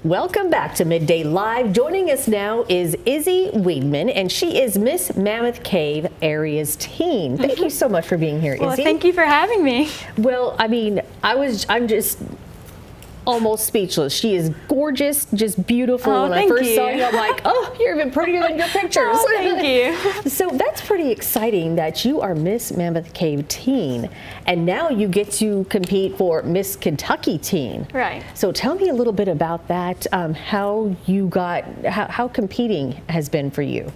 Welcome back to Midday Live. Joining us now is Izzie Weedman, and she is Miss Mammoth Cave Area's teen. Thank you so much for being here, Izzie. Well, thank you for having me. Well, I mean, I'm just almost speechless. She is gorgeous, just beautiful. Oh, when I first saw you, I'm like, oh, you're even prettier than your pictures. Oh, thank you. So that's pretty exciting that you are Miss Mammoth Cave Teen, and now you get to compete for Miss Kentucky Teen. Right. So tell me a little bit about that, how competing has been for you.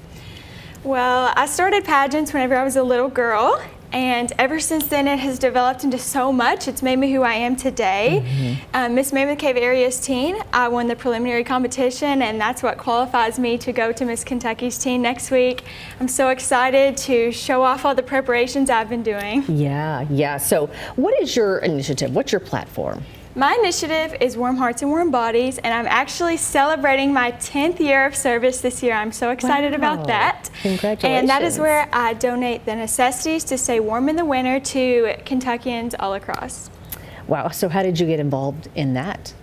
Well, I started pageants whenever I was a little girl, and ever since then it has developed into so much. It's made me who I am today. Miss Mammoth Cave Area's Teen, I won the preliminary competition, and that's what qualifies me to go to Miss Kentucky's Teen next week. I'm so excited to show off all the preparations I've been doing. Yeah. So what is your initiative? What's your platform? My initiative is Warm Hearts and Warm Bodies, and I'm actually celebrating my 10th year of service this year. I'm so excited about that. Congratulations. And that is where I donate the necessities to stay warm in the winter to Kentuckians all across. Wow, so how did you get involved in that?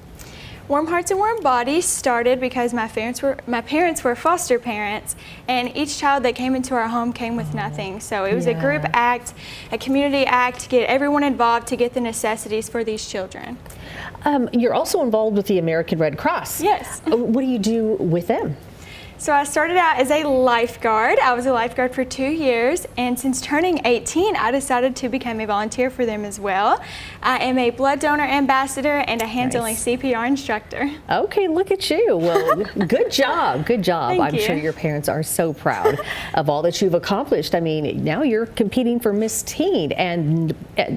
Warm Hearts and Warm Bodies started because my parents were foster parents, and each child that came into our home came with nothing. So it was a group act, a community act to get everyone involved to get the necessities for these children. You're also involved with the American Red Cross. Yes. What do you do with them? So I started out as a lifeguard. I was a lifeguard for 2 years, and since turning 18, I decided to become a volunteer for them as well. I am a blood donor ambassador and a hand-healing CPR instructor. Okay, look at you. Well, good job. I'm sure your parents are so proud of all that you've accomplished. I mean, now you're competing for Miss Teen, and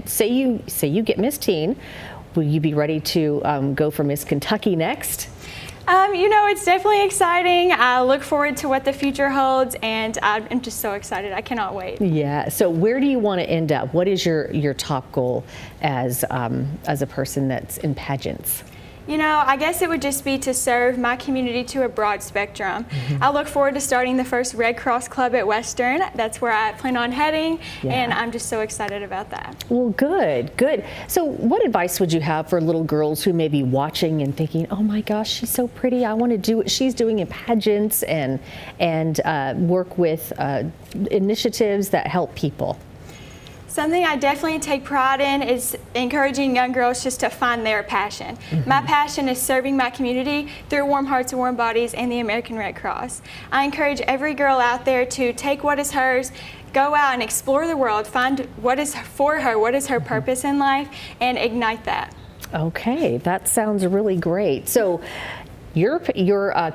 say you get Miss Teen, will you be ready to go for Miss Kentucky next? You know, it's definitely exciting. I look forward to what the future holds, and I'm just so excited. I cannot wait. Yeah. So where do you want to end up? What is your top goal as a person that's in pageants? You know, I guess it would just be to serve my community to a broad spectrum. I look forward to starting the first Red Cross Club at Western. That's where I plan on heading, and I'm just so excited about that. Well, good. So what advice would you have for little girls who may be watching and thinking, oh my gosh, she's so pretty, I want to do what she's doing in pageants and work with initiatives that help people? Something I definitely take pride in is encouraging young girls just to find their passion. My passion is serving my community through Warm Hearts and Warm Bodies and the American Red Cross. I encourage every girl out there to take what is hers, go out and explore the world, find what is for her, what is her purpose in life, and ignite that. Okay, that sounds really great. So your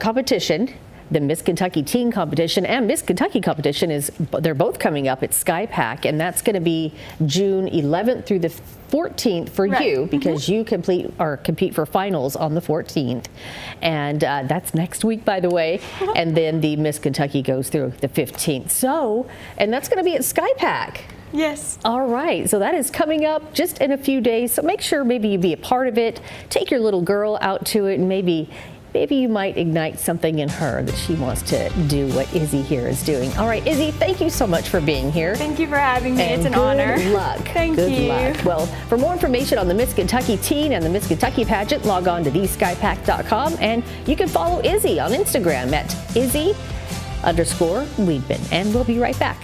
competition, the Miss Kentucky Teen Competition and Miss Kentucky Competition, they're both coming up at SkyPack, and that's going to be June 11th through the 14th for you, because you compete for finals on the 14th, and that's next week, by the way. And then the Miss Kentucky goes through the 15th. So, and that's going to be at SkyPack. Yes. All right, so that is coming up just in a few days, so make sure maybe you be a part of it. Take your little girl out to it, and maybe you might ignite something in her that she wants to do what Izzie here is doing. All right, Izzie, thank you so much for being here. Thank you for having me. And it's an honor. Good luck. Thank you. Good luck. Well, for more information on the Miss Kentucky Teen and the Miss Kentucky pageant, log on to theskypack.com, and you can follow Izzie on Instagram at Izzie_Weedman. And we'll be right back.